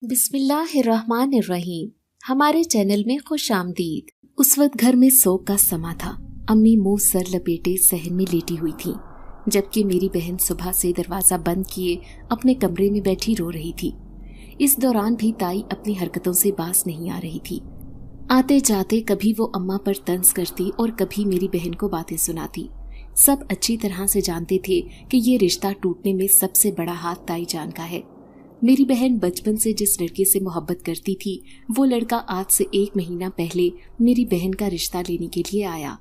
बिस्मिल्लाहिर्रहमानिर्रहीम। हमारे चैनल में खुश आमदीद। उस वक्त घर में सोग का समा था। अम्मी मुंह सर लपेटे सहन में लेटी हुई थी, जबकि मेरी बहन सुबह से दरवाजा बंद किए अपने कमरे में बैठी रो रही थी। इस दौरान भी ताई अपनी हरकतों से बाज नहीं आ रही थी। आते जाते कभी वो अम्मा पर तंज करती और कभी मेरी बहन को बातें सुनाती। सब अच्छी तरह से जानते थे कि ये रिश्ता टूटने में सबसे बड़ा हाथ ताई जान का है। मेरी बहन बचपन से जिस लड़के से मोहब्बत करती थी, वो लड़का आज से 1 महीना पहले मेरी बहन का रिश्ता लेने के लिए आया।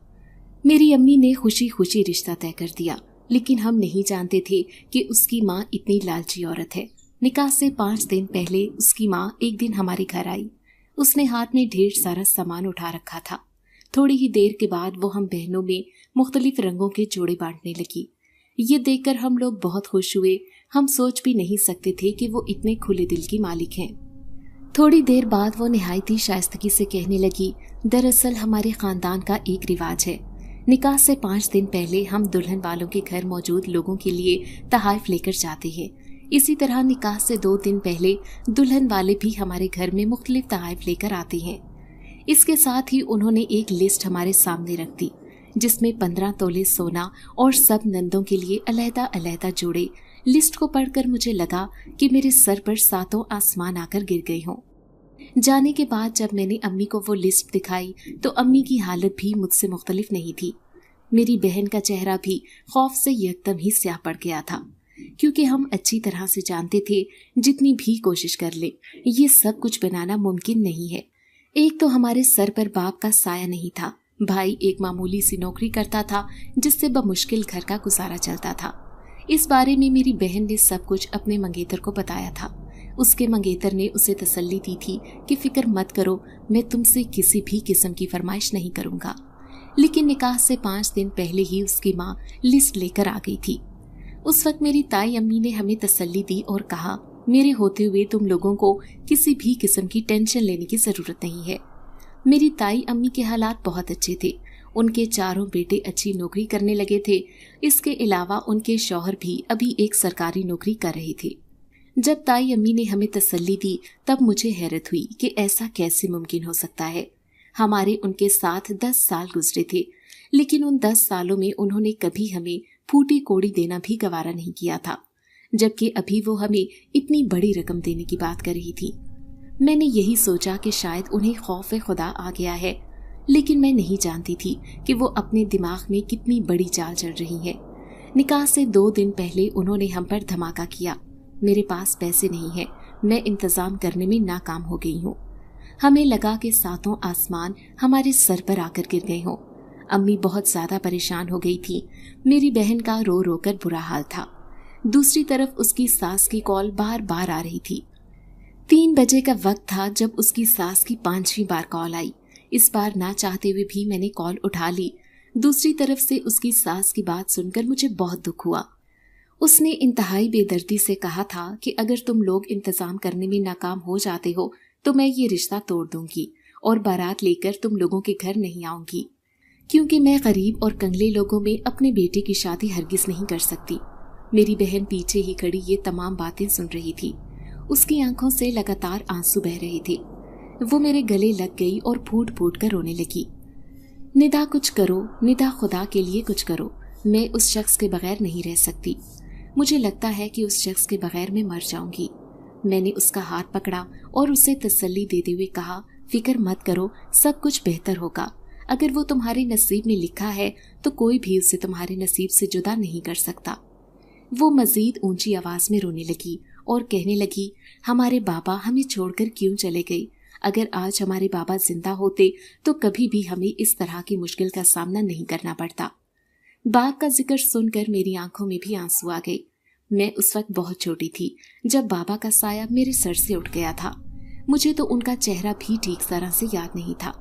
मेरी अम्मी ने खुशी खुशी रिश्ता तय कर दिया, लेकिन हम नहीं जानते थे कि उसकी माँ इतनी लालची औरत है। निकाह से 5 दिन पहले उसकी माँ एक दिन हमारे घर आई। उसने हाथ में ढेर सारा सामान उठा रखा था। थोड़ी ही देर के बाद वो हम बहनों में मुख्तलिफ रंगों के जोड़े बांटने लगी। ये देखकर हम लोग बहुत खुश हुए। हम सोच भी नहीं सकते थे कि वो इतने खुले दिल की मालिक हैं। थोड़ी देर बाद वो निहायती शाइस्तगी से कहने लगी, दरअसल हमारे खानदान का एक रिवाज है, निकाह से 5 दिन पहले हम दुल्हन वालों के घर मौजूद लोगों के लिए तहाइफ लेकर जाते हैं। इसी तरह निकाह से 2 दिन पहले दुल्हन वाले भी हमारे घर में मुख्तलिफ तहाइफ लेकर आते हैं। इसके साथ ही उन्होंने एक लिस्ट हमारे सामने रख दी, जिसमें 15 तोले सोना और सब नंदों के लिए अलहदा अलहदा जोड़े। लिस्ट को पढ़कर मुझे लगा कि मेरे सर पर 7 आसमान आकर गिर गए हों। जाने के बाद जब मैंने अम्मी को वो लिस्ट दिखाई तो अम्मी की हालत भी मुझसे मुख्तलिफ नहीं थी। मेरी बहन का चेहरा भी खौफ से यकदम ही स्याह पड़ गया था, क्योंकि हम अच्छी तरह से जानते थे जितनी भी कोशिश कर ले ये सब कुछ बनाना मुमकिन नहीं है। एक तो हमारे सर पर बाप का साया नहीं था। भाई एक मामूली सी नौकरी करता था, जिससे बमुश्किल घर का गुजारा चलता था। इस बारे में मेरी बहन ने सब कुछ अपने मंगेतर को बताया था। उसके मंगेतर ने उसे तसल्ली दी थी कि फिक्र मत करो, मैं तुमसे किसी भी किस्म की फरमाइश नहीं करूंगा। लेकिन निकाह से 5 दिन पहले ही उसकी माँ लिस्ट लेकर आ गई थी। उस वक्त मेरी ताई अम्मी ने हमें तसल्ली दी और कहा, मेरे होते हुए तुम लोगों को किसी भी किस्म की टेंशन लेने की जरूरत नहीं है। मेरी ताई अम्मी के हालात बहुत अच्छे थे। उनके चारों बेटे अच्छी नौकरी करने लगे थे। इसके अलावा उनके शौहर भी अभी एक सरकारी नौकरी कर रहे थे। जब ताई अम्मी ने हमें तसल्ली दी तब मुझे हैरत हुई कि ऐसा कैसे मुमकिन हो सकता है। हमारे उनके साथ 10 साल गुजरे थे, लेकिन उन 10 सालों में उन्होंने कभी हमें फूटी कोड़ी देना भी गवारा नहीं किया था, जबकि अभी वो हमें इतनी बड़ी रकम देने की बात कर रही थी। मैंने यही सोचा कि शायद उन्हें खौफ खुदा आ गया है, लेकिन मैं नहीं जानती थी कि वो अपने दिमाग में कितनी बड़ी चाल चल रही है। निकाह से 2 दिन पहले उन्होंने हम पर धमाका किया। मेरे पास पैसे नहीं है, मैं इंतजाम करने में नाकाम हो गई हूँ। हमें लगा कि 7 आसमान हमारे सर पर आकर गिर गए हों। अम्मी बहुत ज्यादा परेशान हो गई थी। मेरी बहन का रो रो कर बुरा हाल था। दूसरी तरफ उसकी सास की कॉल बार बार आ रही थी। 3 बजे का वक्त था जब उसकी सास की 5वीं बार कॉल आई। इस बार ना चाहते हुए भी मैंने कॉल उठा ली। दूसरी तरफ से उसकी सास की बात सुनकर मुझे बहुत दुख हुआ। उसने इंतहाई बेदर्दी से कहा था कि अगर तुम लोग इंतजाम करने में नाकाम हो जाते हो तो मैं ये रिश्ता तोड़ दूंगी और बारात लेकर तुम लोगों के घर नहीं आऊंगी, क्योंकि मैं गरीब और कंगले लोगों में अपने बेटे की शादी हरगिज नहीं कर सकती। मेरी बहन पीछे ही खड़ी ये तमाम बातें सुन रही थी। उसकी आंखों से लगातार आंसू बह रहे थे। वो मेरे गले लग गई और फूट फूट कर रोने लगी। निदा कुछ करो, निदा खुदा के लिए कुछ करो, मैं उस शख्स के बगैर नहीं रह सकती। मुझे लगता है कि उस शख्स के बगैर मैं मर जाऊंगी। मैंने उसका हाथ पकड़ा और उसे तसल्ली देते हुए कहा, फिक्र मत करो, सब कुछ बेहतर होगा। अगर वो तुम्हारे नसीब में लिखा है तो कोई भी उसे तुम्हारे नसीब से जुदा नहीं कर सकता। वो मजीद ऊंची आवाज में रोने लगी और कहने लगी, हमारे बाबा हमें छोड़कर क्यों चले गए? अगर आज हमारे बाबा जिंदा होते तो कभी भी हमें इस तरह की मुश्किल का सामना नहीं करना पड़ता। बाप का जिक्र सुनकर मेरी आंखों में भी आंसू आ गए। मैं उस वक्त बहुत छोटी थी जब बाबा का साया मेरे सर से उठ गया था। मुझे तो उनका चेहरा भी ठीक तरह से याद नहीं था,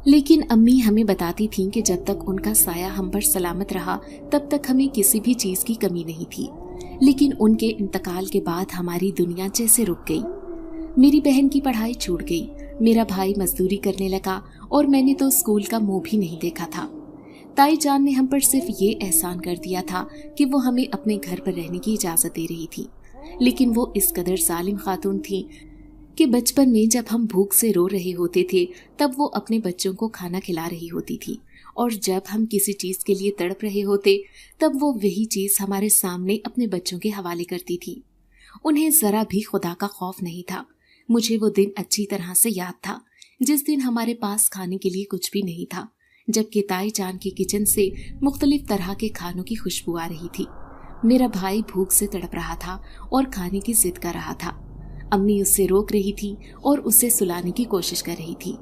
लेकिन अम्मी हमें बताती थीं कि जब तक उनका साया हम पर सलामत रहा तब तक हमें किसी भी चीज की कमी नहीं थी। लेकिन उनके इंतकाल के बाद हमारी दुनिया जैसे रुक गई। मेरी बहन की पढ़ाई छूट गई, मेरा भाई मजदूरी करने लगा और मैंने तो स्कूल का मुंह भी नहीं देखा था। ताई जान ने हम पर सिर्फ ये एहसान कर दिया था कि वो हमें अपने घर पर रहने की इजाजत दे रही थी, लेकिन वो इस कदर जालिम खातून थी کہ بچپن میں جب ہم بھوک سے رو رہے ہوتے تھے تب وہ اپنے بچوں کو کھانا کھلا رہی ہوتی تھی، اور جب ہم کسی چیز کے لیے تڑپ رہے ہوتے تب وہ وہی چیز ہمارے سامنے اپنے بچوں کے حوالے کرتی تھی۔ انہیں ذرا بھی خدا کا خوف نہیں تھا۔ مجھے وہ دن اچھی طرح سے یاد تھا جس دن ہمارے پاس کھانے کے لیے کچھ بھی نہیں تھا، جبکہ تائی جان کے کچن سے مختلف طرح کے کھانوں کی خوشبو آ رہی تھی۔ میرا بھائی بھوک سے تڑپ رہا تھا اور کھانے کی ضد کر رہا تھا۔ امی اسے روک رہی تھی اور اسے سلانے کی کوشش کر رہی تھی۔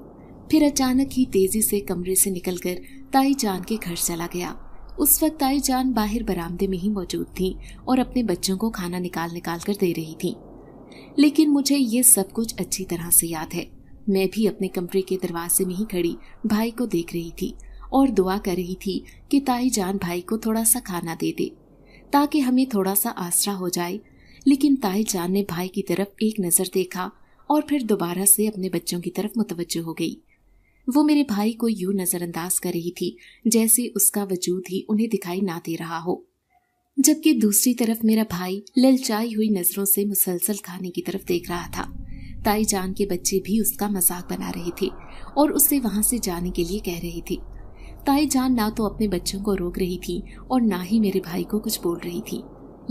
پھر اچانک ہی تیزی سے کمرے سے نکل کر تائی جان کے گھر چلا گیا۔ اس وقت تائی جان باہر برآمدے میں ہی موجود تھیں اور اپنے بچوں کو کھانا نکال کر دے رہی تھیں۔ لیکن مجھے یہ سب کچھ اچھی طرح سے یاد ہے۔ میں بھی اپنے کمرے کے دروازے میں ہی کھڑی بھائی کو دیکھ رہی تھی اور دعا کر رہی تھی کہ تائی جان بھائی کو تھوڑا سا کھانا دے دے تاکہ ہمیں تھوڑا سا آسرا ہو جائے۔ لیکن تائی جان نے بھائی کی طرف ایک نظر دیکھا اور پھر دوبارہ سے اپنے بچوں کی طرف متوجہ ہو گئی۔ وہ میرے بھائی کو یوں نظر انداز کر رہی تھی جیسے اس کا وجود ہی انہیں دکھائی نہ دے رہا ہو، جبکہ دوسری طرف میرا بھائی للچائی ہوئی نظروں سے مسلسل کھانے کی طرف دیکھ رہا تھا۔ تائی جان کے بچے بھی اس کا مذاق بنا رہے تھے اور اسے وہاں سے جانے کے لیے کہہ رہے تھے۔ تائی جان نہ تو اپنے بچوں کو روک رہی تھی اور نہ ہی میرے بھائی کو کچھ بول رہی تھی۔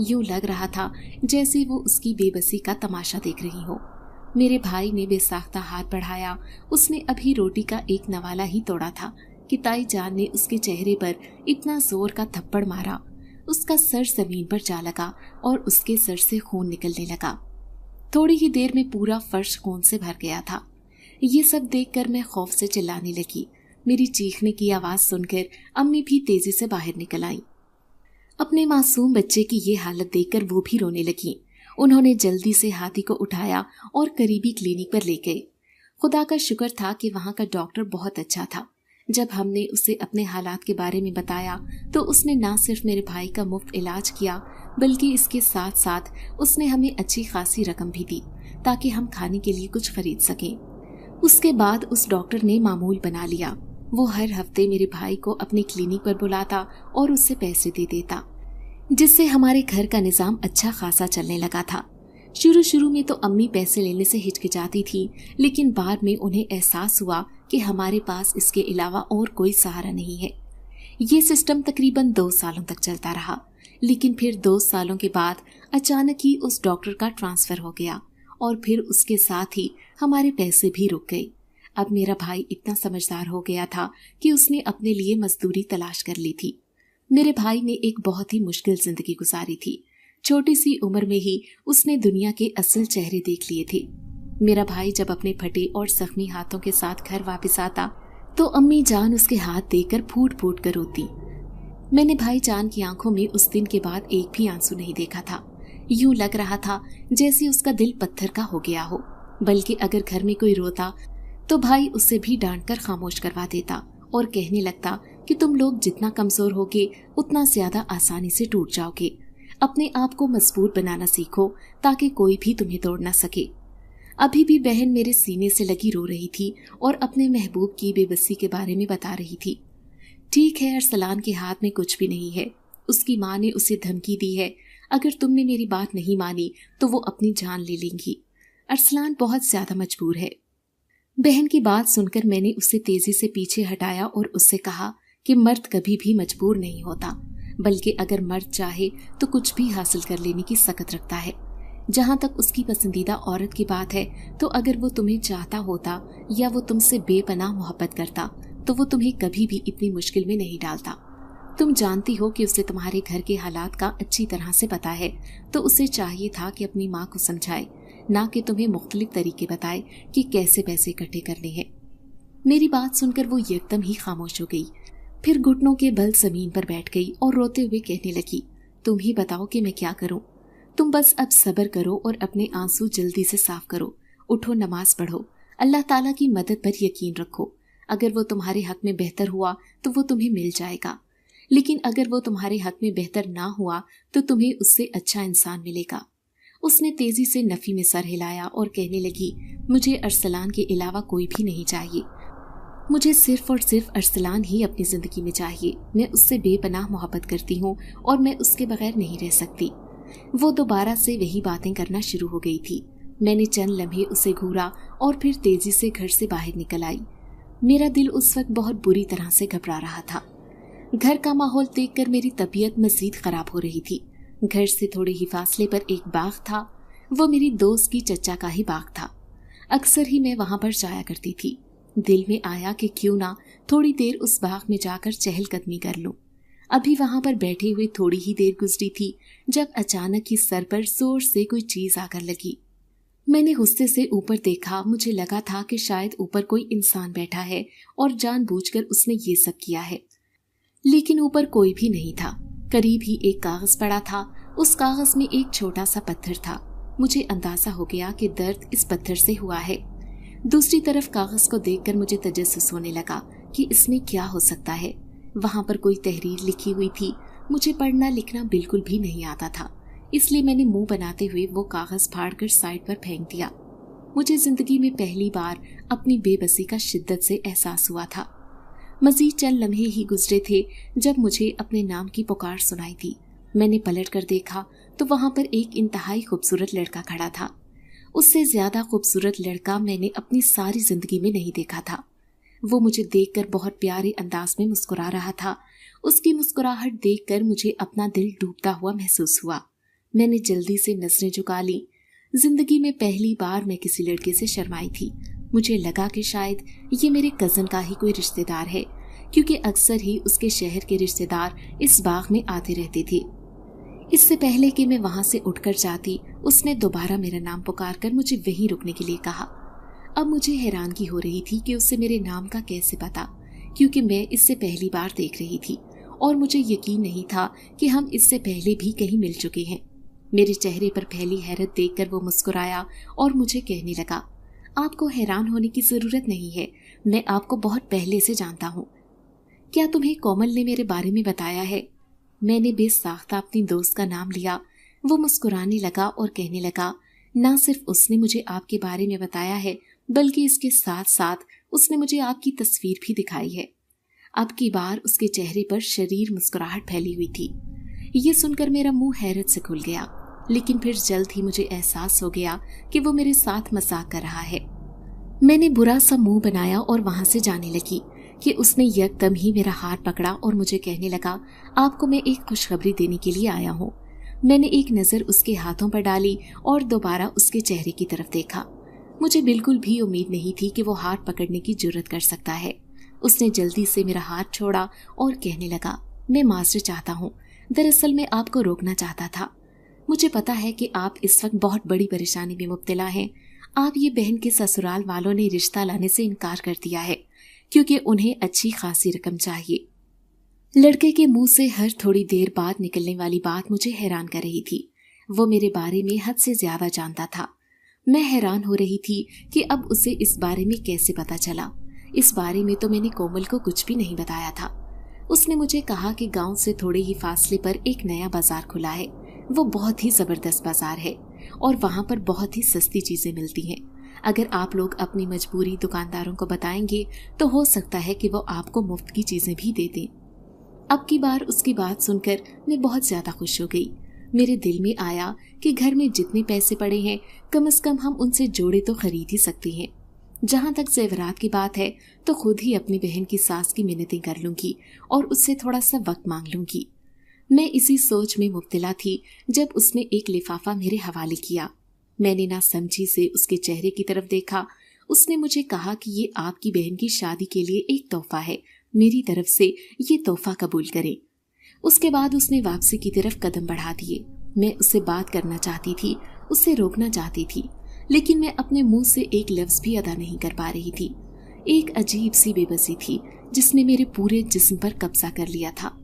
یوں لگ رہا تھا جیسے وہ اس کی بے بسی کا تماشا دیکھ رہی ہو۔ میرے بھائی نے بے ساختہ ہاتھ بڑھایا۔ اس نے ابھی روٹی کا ایک نوالا ہی توڑا تھا کہ تائی جان نے اس کے چہرے پر اتنا زور کا تھپڑ مارا، اس کا سر زمین پر جا لگا اور اس کے سر سے خون نکلنے لگا۔ تھوڑی ہی دیر میں پورا فرش خون سے بھر گیا تھا۔ یہ سب دیکھ کر میں خوف سے چلانے لگی۔ میری چیخنے کی آواز سن کر امی بھی تیزی سے باہر نکل آئیں۔ اپنے معصوم بچے کی یہ حالت دیکھ کر وہ بھی رونے لگیں۔ انہوں نے جلدی سے ہاتھی کو اٹھایا اور قریبی کلینک پر لے گئے۔ خدا کا شکر تھا کہ وہاں کا ڈاکٹر بہت اچھا تھا۔ جب ہم نے اسے اپنے حالات کے بارے میں بتایا تو اس نے نہ صرف میرے بھائی کا مفت علاج کیا بلکہ اس کے ساتھ ساتھ اس نے ہمیں اچھی خاصی رقم بھی دی تاکہ ہم کھانے کے لیے کچھ خرید سکیں۔ اس کے بعد اس ڈاکٹر نے معمول بنا لیا۔ وہ ہر ہفتے میرے بھائی کو اپنے کلینک پر بلاتا اور اس سے پیسے دے دیتا، جس سے ہمارے گھر کا نظام اچھا خاصا چلنے لگا تھا۔ شروع میں تو امی پیسے لینے سے ہچکچاتی تھی، لیکن بعد میں انہیں احساس ہوا کہ ہمارے پاس اس کے علاوہ اور کوئی سہارا نہیں ہے۔ یہ سسٹم تقریباً 2 سالوں تک چلتا رہا، لیکن پھر 2 سالوں کے بعد اچانک ہی اس ڈاکٹر کا ٹرانسفر ہو گیا اور پھر اس کے ساتھ ہی ہمارے پیسے بھی رک گئے۔ اب میرا بھائی اتنا سمجھدار ہو گیا تھا کہ اس نے اپنے لیے مزدوری تلاش کر لی تھی۔ میرے بھائی نے ایک بہت ہی مشکل زندگی گزاری تھی۔ چھوٹی سی عمر میں ہی اس نے دنیا کے اصل چہرے دیکھ لیے تھے۔ میرا بھائی جب اپنے پھٹے اور زخمی ہاتھوں کے ساتھ گھر واپس آتا تو امی جان اس کے ہاتھ دیکھ کر پھوٹ پھوٹ کر روتی۔ میں نے بھائی جان کی آنکھوں میں اس دن کے بعد ایک بھی آنسو نہیں دیکھا تھا۔ یوں لگ رہا تھا جیسے اس کا دل پتھر کا ہو گیا ہو، بلکہ اگر گھر میں کوئی روتا تو بھائی اسے بھی ڈانٹ کر خاموش کروا دیتا اور کہنے لگتا کہ تم لوگ جتنا کمزور ہوگے اتنا زیادہ آسانی سے ٹوٹ جاؤ گے۔ اپنے آپ کو مضبوط بنانا سیکھو تاکہ کوئی بھی تمہیں توڑ نہ سکے۔ ابھی بھی بہن میرے سینے سے لگی رو رہی تھی اور اپنے محبوب کی بے بسی کے بارے میں بتا رہی تھی۔ ٹھیک ہے، ارسلان کے ہاتھ میں کچھ بھی نہیں ہے۔ اس کی ماں نے اسے دھمکی دی ہے، اگر تم نے میری بات نہیں مانی تو وہ اپنی جان لے لیں گی۔ ارسلان بہت زیادہ مجبور ہے۔ بہن کی بات سن کر میں نے اسے تیزی سے پیچھے ہٹایا اور اس سے کہا کہ مرد کبھی بھی مجبور نہیں ہوتا، بلکہ اگر مرد چاہے تو کچھ بھی حاصل کر لینے کی سخت رکھتا ہے۔ جہاں تک اس کی پسندیدہ عورت کی بات ہے تو اگر وہ تمہیں چاہتا ہوتا یا وہ تم سے بے پناہ محبت کرتا تو وہ تمہیں کبھی بھی اتنی مشکل میں نہیں ڈالتا۔ تم جانتی ہو کہ اسے تمہارے گھر کے حالات کا اچھی طرح سے پتا ہے، تو اسے چاہیے تھا کہ اپنی ماں کو سمجھائے، نہ کہ تمہیں مختلف طریقے بتائے کہ کیسے پیسے اکٹھے کرنے ہیں۔ میری بات سن کر وہ یکدم ہی خاموش ہو گئی، پھر گھٹنوں کے بل زمین پر بیٹھ گئی اور روتے ہوئے کہنے لگی، تم ہی بتاؤ کہ میں کیا کروں؟ تم بس اب صبر کرو اور اپنے آنسو جلدی سے صاف کرو، اٹھو، نماز پڑھو، اللہ تعالیٰ کی مدد پر یقین رکھو۔ اگر وہ تمہارے حق میں بہتر ہوا تو وہ تمہیں مل جائے گا، لیکن اگر وہ تمہارے حق میں بہتر نہ ہوا تو تمہیں اس سے اچھا انسان ملے گا۔ اس نے تیزی سے نفی میں سر ہلایا اور کہنے لگی، مجھے ارسلان کے علاوہ کوئی بھی نہیں چاہیے، مجھے صرف اور صرف ارسلان ہی اپنی زندگی میں چاہیے۔ میں اس سے بے پناہ محبت کرتی ہوں اور میں اس کے بغیر نہیں رہ سکتی۔ وہ دوبارہ سے وہی باتیں کرنا شروع ہو گئی تھی۔ मैंने चंद लम्हे उसे घूरा और फिर तेजी से घर से बाहर निकल आई। मेरा दिल उस वक्त बहुत बुरी तरह से घबरा रहा था। घर का माहौल देखकर मेरी तबीयत मजीद खराब हो रही थी। घर से थोड़े ही फासले पर एक बाग था। वो मेरी दोस्त की चचा का ही बाग था। अक्सर ही मैं वहां पर जाया करती थी। दिल में आया कि क्यों ना थोड़ी देर उस बाग में जाकर चहलकदमी कर लूं। अभी वहां पर बैठे हुए थोड़ी ही देर गुजरी थी जब अचानक ही सर पर जोर से कोई चीज आकर लगी। मैंने गुस्से से ऊपर देखा। मुझे लगा था कि शायद ऊपर कोई इंसान बैठा है और जानबूझकर उसने ये सब किया है, लेकिन ऊपर कोई भी नहीं था। करीब ही एक कागज पड़ा था। उस कागज में एक छोटा सा पत्थर था। मुझे अंदाजा हो गया कि दर्द इस पत्थर से हुआ है। दूसरी तरफ कागज को देखकर मुझे तजस्सुस होने लगा कि इसमें क्या हो सकता है। वहां पर कोई तहरीर लिखी हुई थी। मुझे पढ़ना लिखना बिल्कुल भी नहीं आता था, इसलिए मैंने मुंह बनाते हुए वो कागज फाड़कर साइड पर फेंक दिया। मुझे जिंदगी में पहली बार अपनी बेबसी का शिद्दत से एहसास हुआ था। मजीद चंद लम्हे ही गुजरे थे जब मुझे अपने नाम की पुकार सुनाई थी। मैंने पलट कर देखा तो वहां पर एक इंतहाई खूबसूरत लड़का खड़ा था। उससे ज्यादा खूबसूरत लड़का मैंने अपनी सारी जिंदगी में नहीं देखा था। वो मुझे देखकर बहुत प्यारे अंदाज में मुस्कुरा रहा था। उसकी मुस्कुराहट देखकर मुझे अपना दिल डूबता हुआ महसूस हुआ। मैंने जल्दी से नजरें झुका ली। जिंदगी में पहली बार मैं किसी लड़के से शर्माई थी। मुझे लगा कि शायद ये मेरे कजन का ही कोई रिश्तेदार है, क्योंकि अक्सर ही उसके शहर के रिश्तेदार इस बाग में आते रहते थे। इससे पहले कि मैं वहां से उठकर जाती, उसने दोबारा मेरा नाम पुकारकर मुझे वहीं रुकने के लिए कहा। अब मुझे हैरानगी हो रही थी कि उसे मेरे नाम का कैसे पता, क्योंकि मैं इससे पहली बार देख रही थी और मुझे यकीन नहीं था कि हम इससे पहले भी कहीं मिल चुके हैं। मेरे चेहरे पर फैली हैरत देखकर वो मुस्कुराया और मुझे कहने लगा, आपको हैरान होने की जरूरत नहीं है, मैं आपको बहुत पहले से जानता हूँ। क्या तुम्हें कोमल ने मेरे बारे में बताया है? मैंने बेसाख्ता अपनी दोस्त का नाम लिया। वो मुस्कुराने लगा और कहने लगा, ना सिर्फ उसने मुझे आपके बारे में बताया है, बल्कि इसके साथ साथ उसने मुझे आपकी तस्वीर भी दिखाई है। अब की बार उसके चेहरे पर शरीर मुस्कुराहट फैली हुई थी। ये सुनकर मेरा मुंह हैरत से खुल गया, लेकिन फिर जल्द ही मुझे एहसास हो गया कि वो मेरे साथ मजाक कर रहा है। मैंने बुरा सा मुंह बनाया और वहां से जाने लगी कि उसने यकदम ही मेरा हाथ पकड़ा और मुझे कहने लगा, आपको मैं एक खुशखबरी देने के लिए आया हूँ। मैंने एक नजर उसके हाथों पर डाली और दोबारा उसके चेहरे की तरफ देखा। मुझे बिल्कुल भी उम्मीद नहीं थी कि वो हाथ पकड़ने की जुर्रत कर सकता है। उसने जल्दी से मेरा हाथ छोड़ा और कहने लगा, मैं माजरत चाहता हूँ, दरअसल मैं आपको रोकना चाहता था। मुझे पता है कि आप इस वक्त बहुत बड़ी परेशानी में मुब्तला हैं। आप ये बहन के ससुराल वालों ने रिश्ता लाने से इनकार कर दिया है, क्योंकि उन्हें अच्छी खासी रकम चाहिए। लड़के के मुंह से हर थोड़ी देर बाद निकलने वाली बात मुझे हैरान कर रही थी। वो मेरे बारे में हद से ज्यादा जानता था। मैं हैरान हो रही थी कि अब उसे इस बारे में कैसे पता चला। इस बारे में तो मैंने कोमल को कुछ भी नहीं बताया था। उसने मुझे कहा कि गांव से थोड़े ही फासले पर एक नया बाजार खुला है। वो बहुत ही जबरदस्त बाजार है और वहां पर बहुत ही सस्ती चीजें मिलती हैं। अगर आप लोग अपनी मजबूरी दुकानदारों को बताएंगे तो हो सकता है कि वो आपको मुफ्त की चीजें भी दे दें। अब की बार उसकी बात सुनकर मैं बहुत ज्यादा खुश हो गई। मेरे दिल में आया कि घर में जितने पैसे पड़े हैं, कम से कम हम उनसे जोड़े तो खरीद ही सकते हैं। जहां तक जेवरात की बात है तो खुद ही अपनी बहन की सास की मिन्नतें कर लूंगी और उससे थोड़ा सा वक्त मांग लूंगी। मैं इसी सोच में मुब्तला थी जब उसने एक लिफाफा मेरे हवाले किया। मैंने ना समझी से उसके चेहरे की तरफ देखा। उसने मुझे कहा कि ये आपकी बहन की शादी के लिए एक तोहफा है, मेरी तरफ से ये तोहफा कबूल करें। उसके बाद उसने वापसी की तरफ कदम बढ़ा दिए। मैं उससे बात करना चाहती थी, उससे रोकना चाहती थी, लेकिन मैं अपने मुंह से एक लफ्ज भी अदा नहीं कर पा रही थी। एक अजीब सी बेबसी थी जिसने मेरे पूरे जिस्म पर कब्जा कर लिया था।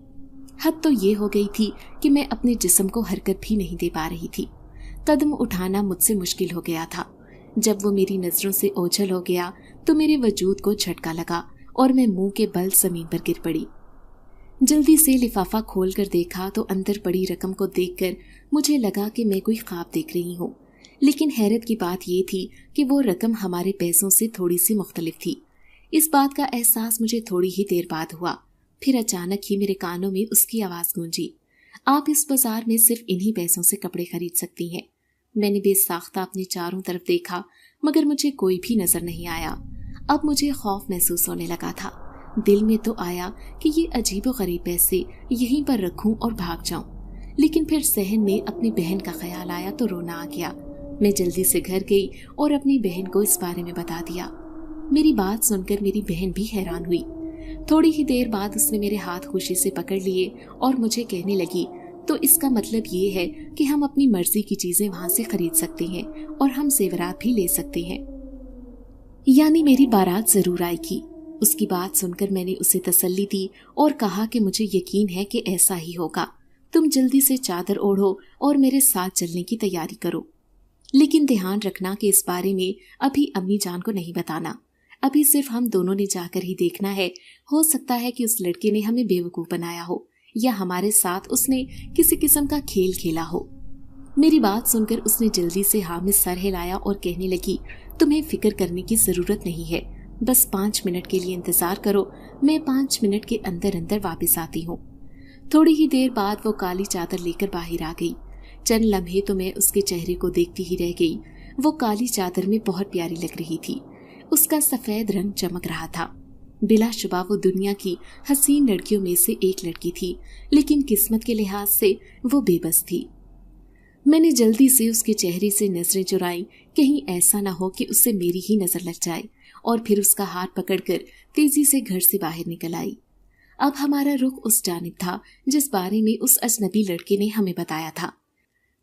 हद तो ये हो गई थी कि मैं अपने जिस्म को हरकत भी नहीं दे पा रही थी। कदम उठाना मुझसे मुश्किल हो गया था। जब वो मेरी नजरों से ओझल हो गया तो मेरे वजूद को झटका लगा और मैं मुंह के बल जमीन पर गिर पड़ी। जल्दी से लिफाफा खोल कर देखा तो अंदर पड़ी रकम को देखकर मुझे लगा कि मैं कोई ख्वाब देख रही हूँ। लेकिन हैरत की बात ये थी कि वो रकम हमारे पैसों से थोड़ी सी मुख्तलिफ थी। इस बात का एहसास मुझे थोड़ी ही देर बाद हुआ। फिर अचानक ही मेरे कानों में उसकी आवाज गूंजी, आप इस बाजार में सिर्फ इन्हीं पैसों से कपड़े खरीद सकती हैं। मैंने बेसाख्ता अपने चारों तरफ देखा मगर मुझे कोई भी नजर नहीं आया। अब मुझे खौफ महसूस होने लगा था। दिल में तो आया कि ये अजीबोगरीब पैसे यहीं पर रखूं और भाग जाऊं, लेकिन फिर सहन में अपनी बहन का ख्याल आया तो रोना आ गया। मैं जल्दी से घर गई और अपनी बहन को इस बारे में बता दिया। मेरी बात सुनकर मेरी बहन भी हैरान हुई। थोड़ी ही देर बाद उसने मेरे हाथ खुशी से पकड़ लिए और मुझे कहने लगी, तो इसका मतलब ये है कि हम अपनी मर्जी की चीजें वहां से खरीद सकते हैं और हम जेवरात भी ले सकते हैं, यानी मेरी बारात जरूर आएगी। उसकी बात सुनकर मैंने उसे तसल्ली दी और कहा कि मुझे यकीन है कि ऐसा ही होगा। तुम जल्दी से चादर ओढ़ो और मेरे साथ चलने की तैयारी करो, लेकिन ध्यान रखना कि इस बारे में अभी अम्मी जान को नहीं बताना। अभी सिर्फ हम दोनों ने जाकर ही देखना है। हो सकता है कि उस लड़के ने हमें बेवकूफ बनाया हो या हमारे साथ उसने किसी किस्म का खेल खेला हो। मेरी बात सुनकर उसने जल्दी से हाँ में सर हिलाया और कहने लगी, तुम्हें फिक्र करने की जरूरत नहीं है, बस 5 मिनट के लिए इंतजार करो, मैं 5 मिनट के अंदर अंदर वापस आती हूँ। थोड़ी ही देर बाद वो काली चादर लेकर बाहर आ गई। चंद लम्हे तो मैं उसके चेहरे को देखती ही रह गई। वो काली चादर में बहुत प्यारी लग रही थी। उसका सफेद रंग चमक रहा था। बिलाशुबा वो दुनिया की हसीन लड़कियों में से एक लड़की थी, लेकिन किस्मत के लिहाज से वो बेबस थी। मैंने जल्दी से उसके चेहरे से नजरें चुराई, कहीं ऐसा ना हो कि उससे मेरी ही नजर लग जाए, और फिर उसका हाथ पकड़कर तेजी से घर से बाहर निकल आई। अब हमारा रुख उस जानिब था जिस बारे में उस अजनबी लड़के ने हमें बताया था।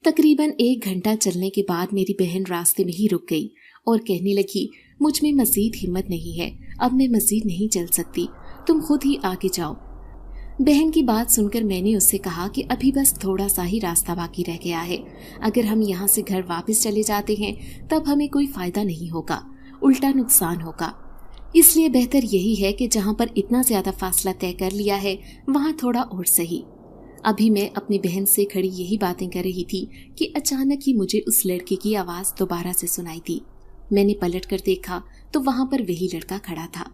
तकरीबन 1 घंटा चलने के बाद मेरी बहन रास्ते में ही रुक गई और कहने लगी, मुझ में मजीद हिम्मत नहीं है, अब मैं मजीद नहीं चल सकती, तुम खुद ही आगे जाओ। बहन की बात सुनकर मैंने उससे कहा कि अभी बस थोड़ा सा ही रास्ता बाकी रह गया है। अगर हम यहाँ से घर वापस चले जाते हैं तब हमें कोई फायदा नहीं होगा, उल्टा नुकसान होगा। इसलिए बेहतर यही है कि जहाँ पर इतना ज्यादा फासला तय कर लिया है वहाँ थोड़ा और सही। अभी मैं अपनी बहन से खड़ी यही बातें कर रही थी कि अचानक ही मुझे उस लड़के की आवाज दोबारा से सुनाई दी। मैंने पलट कर देखा तो वहां पर वही लड़का खड़ा था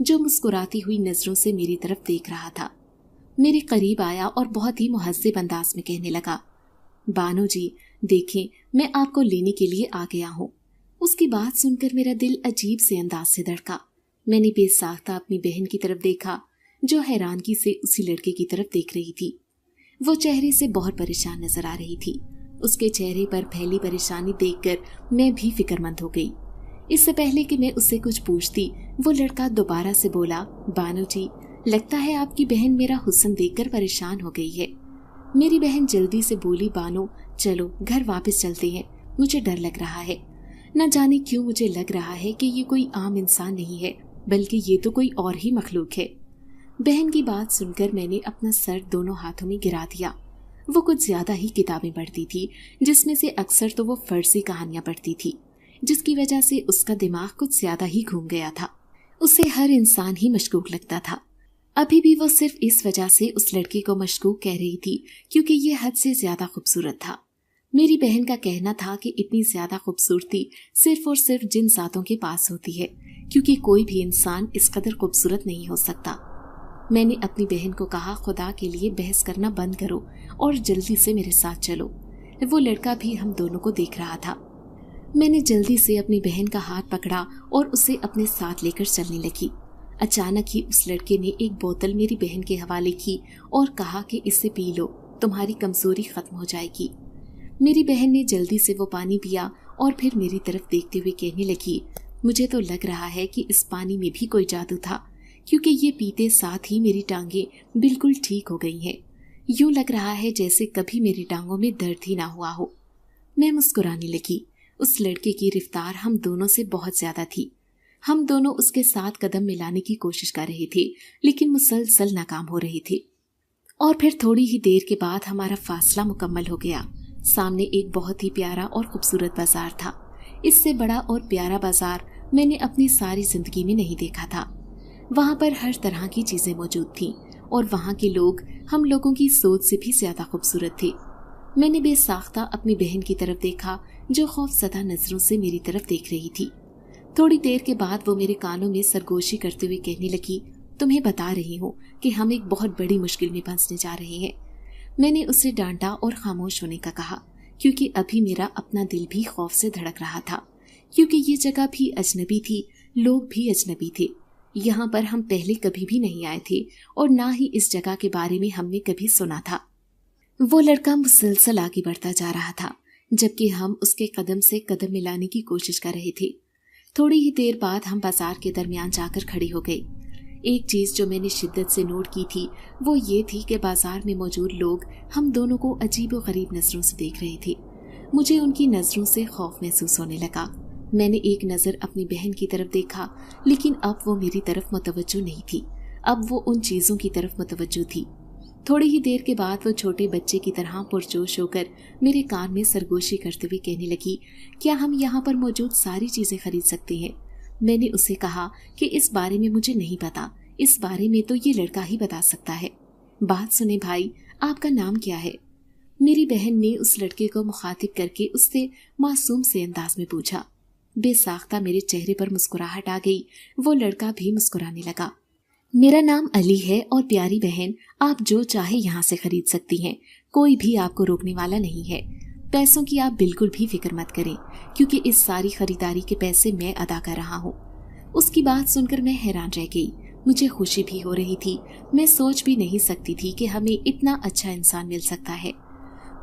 जो मुस्कुराती हुई नजरों से मेरी तरफ देख रहा था। मेरे करीब आया और बहुत ही मुहज्जिब अंदाज में कहने लगा, बानो जी देखें, मैं आपको लेने के लिए आ गया हूँ। उसकी बात सुनकर मेरा दिल अजीब से अंदाज से धड़का। मैंने बेसाख्ता अपनी बहन की तरफ देखा जो हैरानगी से उसी लड़के की तरफ देख रही थी। वो चेहरे से बहुत परेशान नजर आ रही थी। उसके चेहरे पर फैली परेशानी देखकर मैं भी फिक्रमंद हो गई। इससे पहले कि मैं उससे कुछ पूछती, वो लड़का दोबारा से बोला, बानो जी लगता है आपकी बहन मेरा हुस्न देखकर परेशान हो गई है। मेरी बहन जल्दी से बोली, बानो चलो घर वापस चलते हैं, मुझे डर लग रहा है। न जाने क्यों मुझे लग रहा है कि ये कोई आम इंसान नहीं है, बल्कि ये तो कोई और ही मखलूक है। बहन की बात सुनकर मैंने अपना सर दोनों हाथों में गिरा दिया। वो कुछ ज्यादा ही किताबें पढ़ती थी, जिसमें से अक्सर तो वो फर्सी कहानियां पढ़ती थी, जिसकी वजह से उसका दिमाग कुछ ज्यादा ही घूम गया था। उसे हर इंसान ही मशकूक लगता था। अभी भी वो सिर्फ इस वजह से उस लड़के को मशकूक कह रही थी क्योंकि ये हद से ज्यादा खूबसूरत था। मेरी बहन का कहना था कि इतनी ज्यादा खूबसूरती सिर्फ और सिर्फ जिन जातों के पास होती है, क्योंकि कोई भी इंसान इस कदर खूबसूरत नहीं हो सकता। मैंने अपनी बहन को कहा, खुदा के लिए बहस करना बंद करो और जल्दी से मेरे साथ चलो। वो लड़का भी हम दोनों को देख रहा था। मैंने जल्दी से अपनी बहन का हाथ पकड़ा और उसे अपने साथ लेकर चलने लगी। अचानक ही उस लड़के ने एक बोतल मेरी बहन के हवाले की और कहा कि इसे पी लो, तुम्हारी कमजोरी खत्म हो जाएगी। मेरी बहन ने जल्दी से वो पानी पिया और फिर मेरी तरफ देखते हुए कहने लगी, मुझे तो लग रहा है कि इस पानी में भी कोई जादू था, क्योंकि ये पीते साथ ही मेरी टांगे बिल्कुल ठीक हो गई हैं। यूं लग रहा है जैसे कभी मेरी टांगों में दर्द ही ना हुआ हो। मैं मुस्कुराने लगी। उस लड़के की रफ्तार हम दोनों से बहुत ज्यादा थी। हम दोनों उसके साथ कदम मिलाने की कोशिश कर रहे थे, लेकिन मुसलसल नाकाम हो रही थी। और फिर थोड़ी ही देर के बाद हमारा फासला मुकम्मल हो गया। सामने एक बहुत ही प्यारा और खूबसूरत बाजार था। इससे बड़ा और प्यारा बाजार मैंने अपनी सारी जिंदगी में नहीं देखा था। वहाँ पर हर तरह की चीजें मौजूद थीं और वहाँ के लोग हम लोगों की सोच से भी ज्यादा खूबसूरत थे। मैंने बेसाख्ता अपनी बहन की तरफ देखा जो खौफज़दा नजरों से मेरी तरफ देख रही थी। थोड़ी देर के बाद वो मेरे कानों में सरगोशी करते हुए कहने लगी, तुम्हें बता रही हूँ कि हम एक बहुत बड़ी मुश्किल में फंसने जा रहे हैं। मैंने उसे डांटा और खामोश होने का कहा, क्योंकि अभी मेरा अपना दिल भी खौफ से धड़क रहा था, क्योंकि ये जगह भी अजनबी थी, लोग भी अजनबी थे। यहाँ पर हम पहले कभी भी नहीं आए थे और ना ही इस जगह के बारे में हमने कभी सुना था। वो लड़का मुसलसल आगे बढ़ता जा रहा था, जबकि हम उसके कदम से कदम मिलाने की कोशिश कर रहे थे। थोड़ी ही देर बाद हम बाजार के दरमियान जाकर खड़े हो गए। एक चीज जो मैंने शिद्दत से नोट की थी वो ये थी कि बाजार में मौजूद लोग हम दोनों को अजीब व गरीब नजरों से देख रहे थे। मुझे उनकी नजरों से खौफ महसूस होने लगा। मैंने एक नजर अपनी बहन की तरफ देखा, लेकिन अब वो मेरी तरफ मुतवज्जो नहीं थी। अब वो उन चीजों की तरफ मुतवज्जो थी। थोड़ी ही देर के बाद वो छोटे बच्चे की तरह पुरजोश होकर मेरे कान में सरगोशी करते हुए कहने लगी, क्या हम यहाँ पर मौजूद सारी चीजें खरीद सकते हैं? मैंने उसे कहा कि इस बारे में मुझे नहीं पता, इस बारे में तो ये लड़का ही बता सकता है। बात सुने भाई, आपका नाम क्या है? मेरी बहन ने उस लड़के को मुखातिब करके उससे मासूम से अंदाज में पूछा। बेसाख्ता मेरे चेहरे पर मुस्कुराहट आ गई। वो लड़का भी मुस्कुराने लगा। मेरा नाम अली है और प्यारी बहन, आप जो चाहे यहाँ से खरीद सकती हैं, कोई भी आपको रोकने वाला नहीं है। पैसों की आप बिल्कुल भी फिक्र मत करें, क्योंकि इस सारी खरीदारी के पैसे मैं अदा कर रहा हूँ। उसकी बात सुनकर मैं हैरान रह गई। मुझे खुशी भी हो रही थी। मैं सोच भी नहीं सकती थी कि हमें इतना अच्छा इंसान मिल सकता है।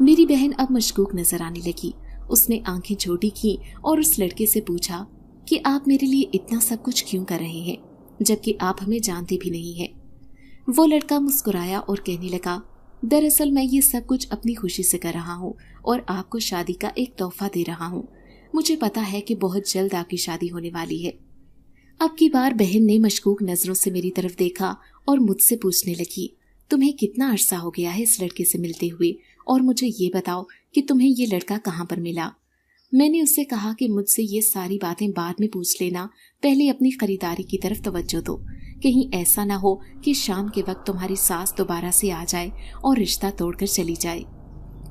मेरी बहन अब मशकूक नजर आने लगी। उसने आंखें छोटी की और उस लड़के से पूछा कि आप मेरे लिए इतना सब कुछ क्यों कर रहे हैं, जबकि आप हमें जानते भी नहीं हैं। वो लड़का मुस्कुराया और कहने लगा, दरअसल मैं ये सब कुछ अपनी खुशी से कर रहा हूँ और आपको शादी का एक तोहफा दे रहा हूँ। मुझे पता है कि बहुत जल्द आपकी शादी होने वाली है। अब की बार बहन ने मशकूक नजरों से मेरी तरफ देखा और मुझसे पूछने लगी, तुम्हें कितना अरसा हो गया है इस लड़के से मिलते हुए, और मुझे ये बताओ कि तुम्हें ये लड़का कहाँ पर मिला? मैंने उससे कहा कि मुझसे ये सारी बातें बाद में पूछ लेना, पहले अपनी खरीदारी की तरफ तवज्जो दो। कहीं ऐसा ना हो कि शाम के वक्त तुम्हारी सास दोबारा से आ जाए और रिश्ता तोड़कर चली जाए।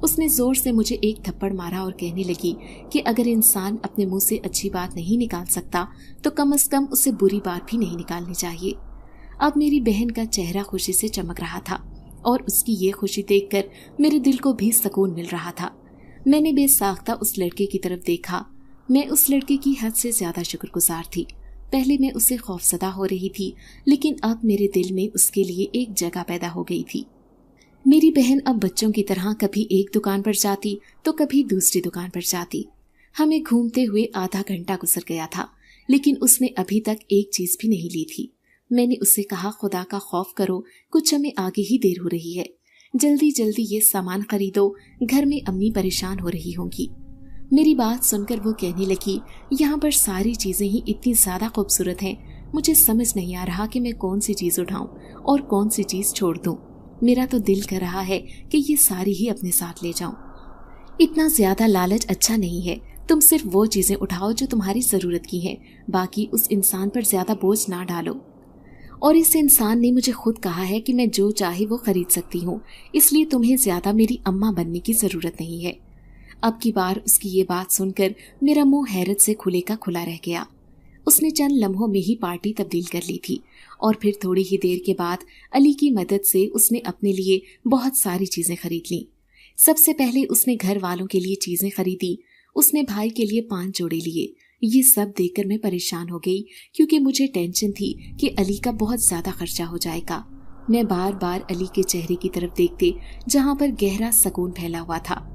उसने जोर से मुझे एक थप्पड़ मारा और कहने लगी कि अगर इंसान अपने मुंह से अच्छी बात नहीं निकाल सकता तो कम से कम उसे बुरी बात भी नहीं निकालनी चाहिए। अब मेरी बहन का चेहरा खुशी से चमक रहा था और उसकी ये खुशी देखकर मेरे दिल को भी सुकून मिल रहा था। मैंने बेसाख्ता उस लड़के की तरफ देखा। मैं उस लड़के की हद से ज्यादा शुक्रगुजार थी। पहले मैं उसे खौफजदा हो रही थी, लेकिन अब मेरे दिल में उसके लिए एक जगह पैदा हो गई थी। मेरी बहन अब बच्चों की तरह कभी एक दुकान पर जाती तो कभी दूसरी दुकान पर जाती। हमें घूमते हुए आधा घंटा गुजर गया था, लेकिन उसने अभी तक एक चीज भी नहीं ली थी। मैंने उससे कहा, खुदा का खौफ करो, कुछ हमें आगे ही देर हो रही है, जल्दी जल्दी ये सामान खरीदो, घर में अम्मी परेशान हो रही होंगी। मेरी बात सुनकर वो कहने लगी, यहाँ पर सारी चीजें ही इतनी ज्यादा खूबसूरत हैं, मुझे समझ नहीं आ रहा कि मैं कौन सी चीज उठाऊं और कौन सी चीज छोड़ दूं। मेरा तो दिल कर रहा है कि ये सारी ही अपने साथ ले जाऊं। इतना ज्यादा लालच अच्छा नहीं है। तुम सिर्फ वो चीजें उठाओ जो तुम्हारी जरूरत की हैं, बाकी उस इंसान पर ज्यादा बोझ ना डालो। और इस इंसान ने मुझे खुद कहा है कि मैं जो चाहे वो खरीद सकती हूँ, इसलिए तुम्हें ज्यादा मेरी अम्मा बनने की जरूरत नहीं है। अब की बार उसकी ये बात सुनकर मेरा मुंह हैरत से खुले का खुला रह गया। उसने चंद लम्हों में ही पार्टी तब्दील कर ली थी और फिर थोड़ी ही देर के बाद अली की मदद से उसने अपने लिए बहुत सारी चीजें खरीद ली। सबसे पहले उसने घर वालों के लिए चीजें खरीदी। उसने भाई के लिए 5 जोड़े लिए। ये सब देखकर मैं परेशान हो गई, क्योंकि मुझे टेंशन थी कि अली का बहुत ज्यादा खर्चा हो जाएगा। मैं बार बार अली के चेहरे की तरफ देखते, जहाँ पर गहरा सुकून फैला हुआ था।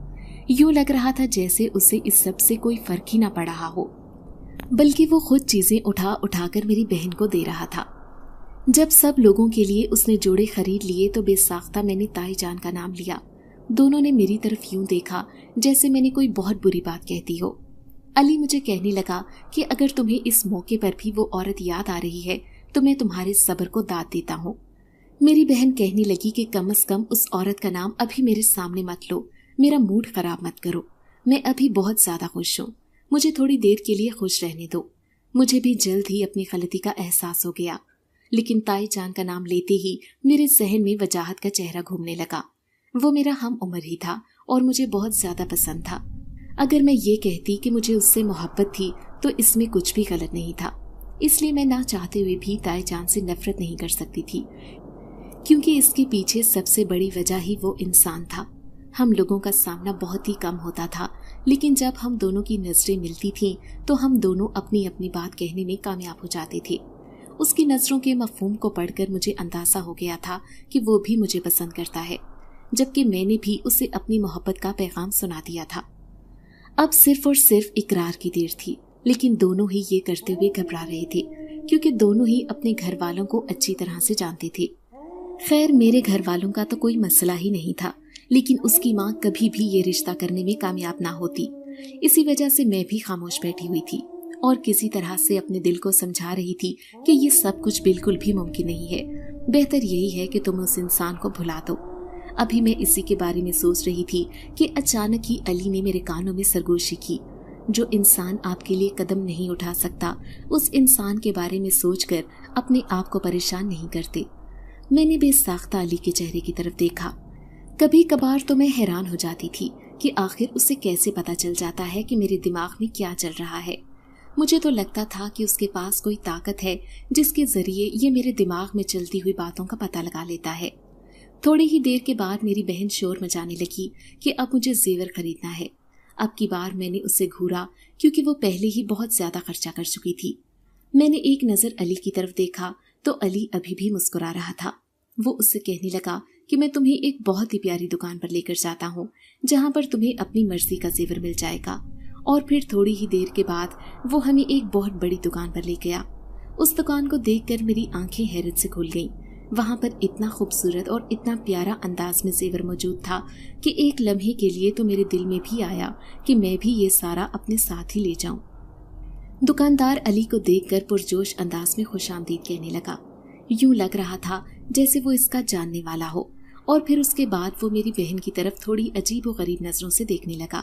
यूं लग रहा था जैसे उसे इस सब से कोई फर्क ही ना पड़ रहा हो, बल्कि वो खुद चीजें उठा उठाकर मेरी बहन को दे रहा था। जब सब लोगों के लिए उसने जोड़े खरीद लिए तो बेसाख्ता मैंने ताई जान का नाम लिया। दोनों ने मेरी तरफ यूं देखा जैसे मैंने कोई बहुत बुरी बात कहती हो। अली मुझे कहने लगा कि अगर तुम्हें इस मौके पर भी वो औरत याद आ रही है तो मैं तुम्हारे सब्र को दाद देता हूँ। मेरी बहन कहने लगी कि कम से कम उस औरत का नाम अभी मेरे सामने मत लो, मेरा मूड खराब मत करो। मैं अभी बहुत ज्यादा खुश हूँ, मुझे थोड़ी देर के लिए खुश रहने दो। मुझे भी जल्द ही अपनी गलती का एहसास हो गया, लेकिन ताई जान का नाम लेते ही मेरे जहन में वजाहत का चेहरा घूमने लगा। वो मेरा हम उम्र ही था और मुझे बहुत ज्यादा पसंद था। अगर मैं ये कहती कि मुझे उससे मोहब्बत थी तो इसमें कुछ भी गलत नहीं था। इसलिए मैं ना चाहते हुए भी ताई जान से नफरत नहीं कर सकती थी, क्योंकि इसके पीछे सबसे बड़ी वजह ही वो इंसान था। ہم لوگوں کا سامنا بہت ہی کم ہوتا تھا، لیکن جب ہم دونوں کی نظریں ملتی تھیں تو ہم دونوں اپنی اپنی بات کہنے میں کامیاب ہو جاتے تھے۔ اس کی نظروں کے مفہوم کو پڑھ کر مجھے اندازہ ہو گیا تھا کہ وہ بھی مجھے پسند کرتا ہے، جبکہ میں نے بھی اسے اپنی محبت کا پیغام سنا دیا تھا۔ اب صرف اور صرف اقرار کی دیر تھی، لیکن دونوں ہی یہ کرتے ہوئے گھبرا رہے تھے کیونکہ دونوں ہی اپنے گھر والوں کو اچھی طرح سے جانتے تھے۔ خیر، میرے گھر والوں کا تو کوئی مسئلہ ہی نہیں تھا، لیکن اس کی ماں کبھی بھی یہ رشتہ کرنے میں کامیاب نہ ہوتی۔ اسی وجہ سے میں بھی خاموش بیٹھی ہوئی تھی اور کسی طرح سے اپنے دل کو سمجھا رہی تھی کہ یہ سب کچھ بالکل بھی ممکن نہیں ہے، بہتر یہی ہے کہ تم اس انسان کو بھلا دو۔ ابھی میں اسی کے بارے میں سوچ رہی تھی کہ اچانک ہی علی نے میرے کانوں میں سرگوشی کی۔ جو انسان آپ کے لیے قدم نہیں اٹھا سکتا، اس انسان کے بارے میں سوچ کر اپنے آپ کو پریشان نہیں کرتے۔ میں نے بے ساختہ علی کے چہرے کی طرف دیکھا۔ کبھی کبھار تو میں حیران ہو جاتی تھی کہ آخر اسے کیسے پتا چل جاتا ہے کہ میرے دماغ میں کیا چل رہا ہے۔ مجھے تو لگتا تھا کہ اس کے پاس کوئی طاقت ہے جس کے ذریعے یہ میرے دماغ میں چلتی ہوئی باتوں کا پتہ لگا لیتا ہے۔ تھوڑی ہی دیر کے بعد میری بہن شور مچانے لگی کہ اب مجھے زیور خریدنا ہے۔ اب کی بار میں نے اسے گھورا کیونکہ وہ پہلے ہی بہت زیادہ خرچہ کر چکی تھی۔ میں نے ایک نظر علی کی طرف دیکھا تو علی ابھی بھی مسکرا رہا تھا۔ وہ اس سے کہنے لگا کہ میں تمہیں ایک بہت ہی پیاری دکان پر لے کر جاتا ہوں جہاں پر تمہیں اپنی مرضی کا زیور مل جائے گا۔ اور پھر تھوڑی ہی دیر کے بعد وہ ہمیں ایک بہت بڑی دکان پر لے گیا۔ اس دکان کو دیکھ کر میری آنکھیں حیرت سے کھل گئیں۔ وہاں پر اتنا خوبصورت اور اتنا پیارا انداز میں زیور موجود تھا کہ ایک لمحے کے لیے تو میرے دل میں بھی آیا کہ میں بھی یہ سارا اپنے ساتھ ہی لے جاؤں۔ دکاندار علی کو دیکھ کر پرجوش انداز میں خوش آمدید کہنے لگا۔ یوں لگ رہا تھا جیسے وہ اس کا جاننے والا ہو، اور پھر اس کے بعد وہ میری بہن کی طرف تھوڑی عجیب و غریب نظروں سے دیکھنے لگا۔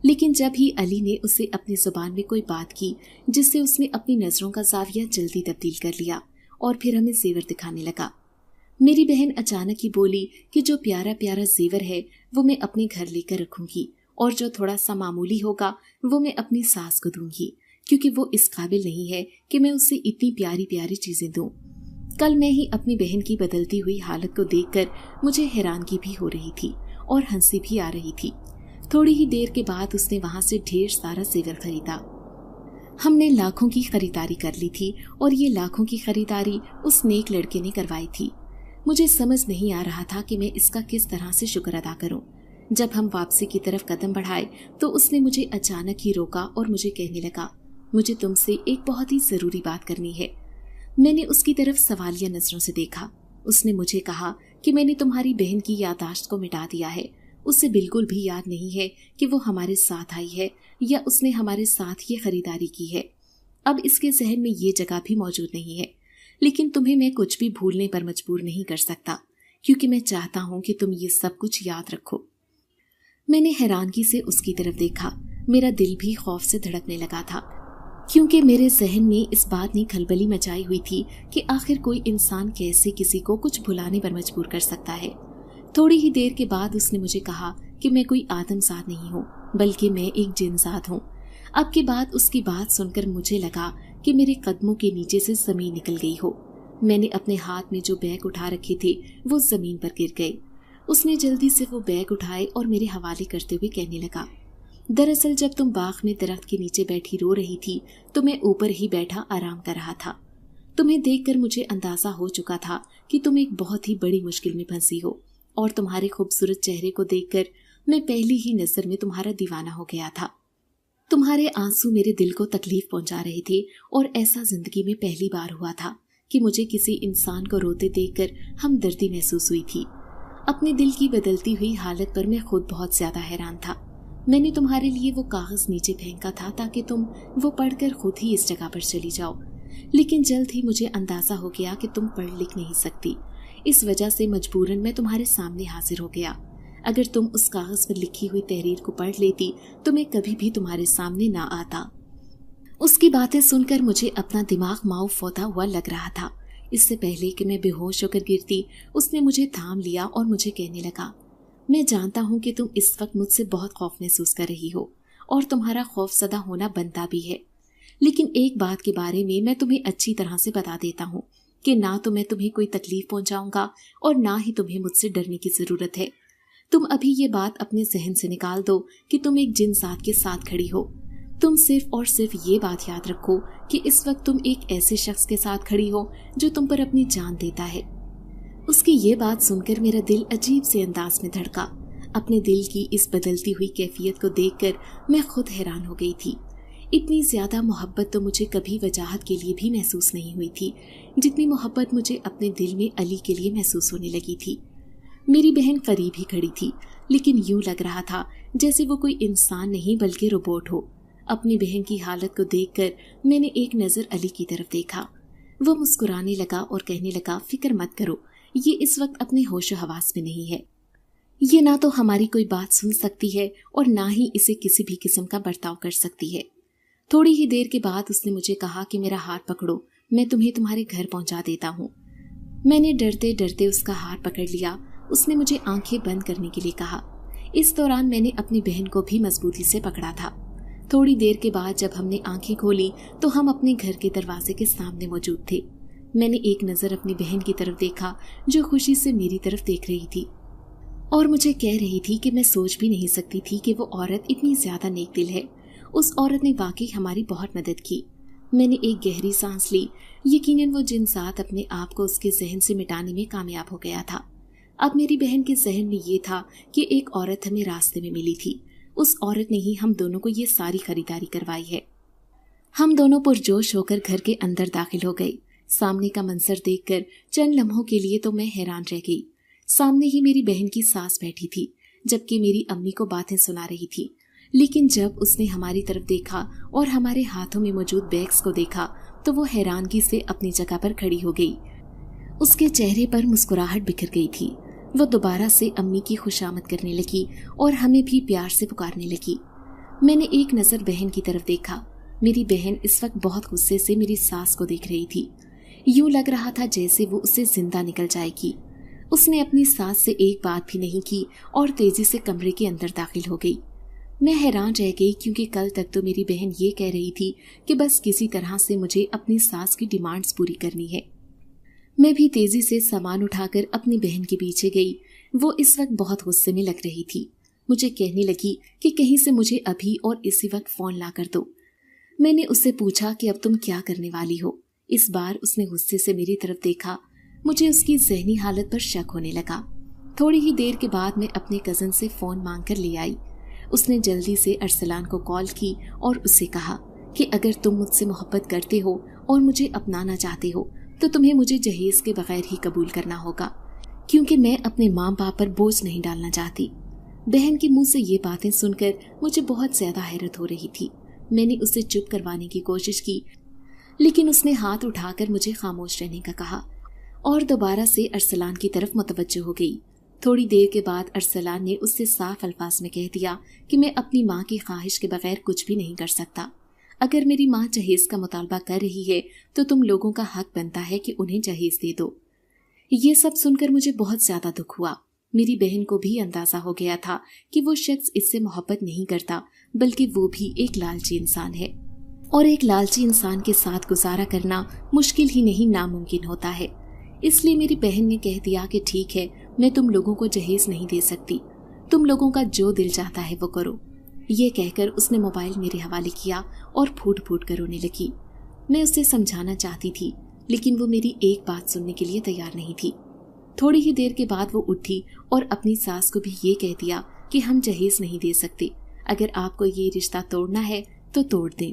لیکن جب ہی علی نے اسے اپنی زبان میں کوئی بات کی جس سے اس نے اپنی نظروں کا زاویہ جلدی تبدیل کر لیا اور پھر ہمیں زیور دکھانے لگا۔ میری بہن اچانک ہی بولی کہ جو پیارا پیارا زیور ہے وہ میں اپنے گھر لے کر رکھوں گی، اور جو تھوڑا سا معمولی ہوگا وہ میں اپنی ساس کو دوں گی، کیونکہ وہ اس قابل نہیں ہے کہ میں اسے اتنی پیاری پیاری چیزیں دوں۔ کل میں ہی اپنی بہن کی بدلتی ہوئی حالت کو دیکھ کر مجھے حیرانگی بھی ہو رہی تھی اور ہنسی بھی آ رہی تھی۔ تھوڑی ہی دیر کے بعد اس نے وہاں سے ڈھیر سارا زیور خریدا۔ ہم نے لاکھوں کی خریداری کر لی تھی اور یہ لاکھوں کی خریداری اس نیک لڑکے نے کروائی تھی۔ مجھے سمجھ نہیں آ رہا تھا کہ میں اس کا کس طرح سے شکر ادا کروں۔ جب ہم واپسی کی طرف قدم بڑھائے تو اس نے مجھے اچانک ہی روکا اور مجھے کہنے لگا، مجھے تم سے ایک بہت ہی ضروری بات کرنی ہے۔ میں نے اس کی طرف سوالیہ نظروں سے دیکھا۔ اس نے مجھے کہا کہ میں نے تمہاری بہن کی یادداشت کو مٹا دیا ہے، اسے بالکل بھی یاد نہیں ہے کہ وہ ہمارے ساتھ آئی ہے یا اس نے ہمارے ساتھ یہ خریداری کی ہے۔ اب اس کے ذہن میں یہ جگہ بھی موجود نہیں ہے، لیکن تمہیں میں کچھ بھی بھولنے پر مجبور نہیں کر سکتا، کیونکہ میں چاہتا ہوں کہ تم یہ سب کچھ یاد رکھو۔ میں نے حیرانگی سے اس کی طرف دیکھا۔ میرا دل بھی خوف سے دھڑکنے لگا تھا، کیونکہ میرے ذہن میں اس بات نے کھلبلی مچائی ہوئی تھی کہ آخر کوئی انسان کیسے کسی کو کچھ بھلانے پر مجبور کر سکتا ہے۔ تھوڑی ہی دیر کے بعد اس نے مجھے کہا کہ میں کوئی آدم زاد نہیں ہوں، بلکہ میں ایک جن زاد ہوں۔ اب کے بعد اس کی بات سن کر مجھے لگا کہ میرے قدموں کے نیچے سے زمین نکل گئی ہو۔ میں نے اپنے ہاتھ میں جو بیگ اٹھا رکھے تھے وہ زمین پر گر گئے۔ اس نے جلدی سے وہ بیگ اٹھائے اور میرے حوالے کرتے ہوئے کہنے لگا، دراصل جب تم باغ میں درخت کے نیچے بیٹھی رو رہی تھی تو میں اوپر ہی بیٹھا آرام کر رہا تھا۔ تمہیں دیکھ کر مجھے اندازہ ہو چکا تھا کہ تم ایک بہت ہی بڑی مشکل میں پھنسی ہو، اور تمہارے خوبصورت چہرے کو دیکھ کر میں پہلی ہی نظر میں تمہارا دیوانہ ہو گیا تھا۔ تمہارے آنسو میرے دل کو تکلیف پہنچا رہے تھے، اور ایسا زندگی میں پہلی بار ہوا تھا کہ مجھے کسی انسان کو روتے دیکھ کر ہمدردی محسوس ہوئی تھی۔ اپنے دل کی بدلتی ہوئی حالت پر میں خود بہت زیادہ حیران تھا۔ میں نے تمہارے لیے وہ کاغذ نیچے پھینکا تھا تاکہ تم وہ پڑھ کر خود ہی اس جگہ پر چلی جاؤ، لیکن جلد ہی مجھے اندازہ ہو گیا کہ تم پڑھ لکھ نہیں سکتی، اس وجہ سے مجبوراً میں تمہارے سامنے حاضر ہو گیا۔ اگر تم اس کاغذ پر لکھی ہوئی تحریر کو پڑھ لیتی تو میں کبھی بھی تمہارے سامنے نہ آتا۔ اس کی باتیں سن کر مجھے اپنا دماغ معاف ہوتا ہوا لگ رہا تھا۔ اس سے پہلے کہ میں بے ہوش ہو کر گرتی، اس نے مجھے تھام لیا اور مجھے کہنے لگا، میں جانتا ہوں کہ تم اس وقت مجھ سے بہت خوف محسوس کر رہی ہو، اور تمہارا خوف زدہ ہونا بنتا بھی ہے، لیکن ایک بات کے بارے میں تمہیں اچھی طرح سے بتا دیتا ہوں کہ نہ تو میں تمہیں کوئی تکلیف پہنچاؤں گا اور نہ ہی تمہیں مجھ سے ڈرنے کی ضرورت ہے۔ تم ابھی یہ بات اپنے ذہن سے نکال دو کہ تم ایک جن ذات کے ساتھ کھڑی ہو۔ تم صرف اور صرف یہ بات یاد رکھو کہ اس وقت تم ایک ایسے شخص کے ساتھ کھڑی ہو جو تم پر اپنی جان دیتا ہے۔ اس کی یہ بات سن کر میرا دل عجیب سے انداز میں دھڑکا۔ اپنے دل کی اس بدلتی ہوئی کیفیت کو دیکھ کر میں خود حیران ہو گئی تھی۔ اتنی زیادہ محبت تو مجھے کبھی وجاہت کے لیے بھی محسوس نہیں ہوئی تھی جتنی محبت مجھے اپنے دل میں علی کے لیے محسوس ہونے لگی تھی۔ میری بہن قریب ہی کھڑی تھی، لیکن یوں لگ رہا تھا جیسے وہ کوئی انسان نہیں بلکہ روبوٹ ہو۔ اپنی بہن کی حالت کو دیکھ کر میں نے ایک نظر علی کی طرف دیکھا۔ وہ مسکرانے لگا اور کہنے لگا، فکر مت کرو، یہ اس وقت اپنے ہوش و حواس میں نہیں ہے۔ یہ نہ تو ہماری کوئی بات سن سکتی ہے اور نہ ہی اسے کسی بھی قسم کا برتاؤ کر سکتی ہے۔ تھوڑی ہی دیر کے بعد اس نے مجھے کہا کہ میرا ہاتھ پکڑو، میں تمہیں تمہارے گھر پہنچا دیتا ہوں۔ میں نے ڈرتے ڈرتے اس کا ہاتھ پکڑ لیا۔ اس نے مجھے آنکھیں بند کرنے کے لیے کہا۔ اس دوران میں نے اپنی بہن کو بھی مضبوطی سے پکڑا تھا۔ تھوڑی دیر کے بعد جب ہم نے آنکھیں کھولی تو ہم اپنے گھر کے دروازے کے سامنے موجود تھے۔ میں نے ایک نظر اپنی بہن کی طرف دیکھا جو خوشی سے میری طرف دیکھ رہی تھی اور مجھے کہہ رہی تھی کہ میں سوچ بھی نہیں سکتی تھی کہ وہ عورت اتنی زیادہ نیک دل ہے۔ اس عورت نے واقعی ہماری بہت مدد کی۔ میں نے ایک گہری سانس لی۔ یقیناً وہ جن ذات اپنے آپ کو اس کے ذہن سے مٹانے میں کامیاب ہو گیا تھا۔ اب میری بہن کے ذہن میں یہ تھا کہ ایک عورت ہمیں راستے میں ملی تھی۔ اس عورت نے ہی ہم دونوں کو یہ ساری خریداری کروائی ہے۔ ہم دونوں پرجوش ہو کر گھر کے اندر داخل ہو گئے۔ سامنے کا منظر دیکھ کر چند لمحوں کے لیے تو میں حیران رہ گئی۔ سامنے ہی میری بہن کی ساس بیٹھی تھی جبکہ میری امی کو باتیں سنا رہی تھی، لیکن جب اس نے ہماری طرف دیکھا اور ہمارے ہاتھوں میں موجود بیگز کو دیکھا تو وہ حیرانگی سے اپنی جگہ پر کھڑی ہو گئی۔ اس کے چہرے پر مسکراہٹ بکھر گئی تھی۔ وہ دوبارہ سے امی کی خوشامد کرنے لگی اور ہمیں بھی پیار سے پکارنے لگی۔ میں نے ایک نظر بہن کی طرف دیکھا۔ میری بہن اس وقت بہت غصے سے میری ساس کو دیکھ رہی تھی۔ یوں لگ رہا تھا جیسے وہ اسے زندہ نکل جائے گی۔ اس نے اپنی ساس سے ایک بات بھی نہیں کی اور تیزی سے کمرے کے اندر داخل ہو گئی۔ میں حیران رہ گئی کیونکہ کل تک تو میری بہن یہ کہہ رہی تھی کہ بس کسی طرح سے مجھے اپنی ساس کی ڈیمانڈز پوری کرنی ہے۔ میں بھی تیزی سے سامان اٹھا کر اپنی بہن کے پیچھے گئی۔ وہ اس وقت بہت غصے میں لگ رہی تھی۔ مجھے کہنے لگی کہ کہیں سے مجھے ابھی اور اسی وقت فون لا کر دو۔ میں نے اس سے پوچھا کہ اب تم کیا کرنے والی ہو؟ اس بار اس نے غصے سے میری طرف دیکھا۔ مجھے اس کی ذہنی حالت پر شک ہونے لگا۔ تھوڑی ہی دیر کے بعد میں اپنے کزن سے فون مانگ کر لے آئی۔ اس نے جلدی سے ارسلان کو کال کی اور اسے کہا کہ اگر تم مجھ سے محبت کرتے ہو اور مجھے اپنانا چاہتے ہو تو تمہیں مجھے جہیز کے بغیر ہی قبول کرنا ہوگا، کیونکہ میں اپنے ماں باپ پر بوجھ نہیں ڈالنا چاہتی۔ بہن کے منہ سے یہ باتیں سن کر مجھے بہت زیادہ حیرت ہو رہی تھی۔ میں نے اسے چپ کروانے کی کوشش کی لیکن اس نے ہاتھ اٹھا کر مجھے خاموش رہنے کا کہا اور دوبارہ سے ارسلان کی طرف متوجہ ہو گئی۔ تھوڑی دیر کے بعد ارسلان نے اس سے صاف الفاظ میں کہہ دیا کہ میں اپنی ماں کی خواہش کے بغیر کچھ بھی نہیں کر سکتا۔ اگر میری ماں جہیز کا مطالبہ کر رہی ہے تو تم لوگوں کا حق بنتا ہے کہ انہیں جہیز دے دو۔ یہ سب سن کر مجھے بہت زیادہ دکھ ہوا۔ میری بہن کو بھی اندازہ ہو گیا تھا کہ وہ شخص اس سے محبت نہیں کرتا بلکہ وہ بھی ایک لالچی انسان ہے، اور ایک لالچی انسان کے ساتھ گزارا کرنا مشکل ہی نہیں ناممکن ہوتا ہے۔ اس لیے میری بہن نے کہہ دیا کہ ٹھیک ہے، میں تم لوگوں کو جہیز نہیں دے سکتی، تم لوگوں کا جو دل چاہتا ہے وہ کرو۔ یہ کہہ کر اس نے موبائل میرے حوالے کیا اور پھوٹ پھوٹ کر رونے لگی۔ میں اسے سمجھانا چاہتی تھی لیکن وہ میری ایک بات سننے کے لیے تیار نہیں تھی۔ تھوڑی ہی دیر کے بعد وہ اٹھی اور اپنی ساس کو بھی یہ کہہ دیا کہ ہم جہیز نہیں دے سکتے، اگر آپ کو یہ رشتہ توڑنا ہے تو توڑ دیں۔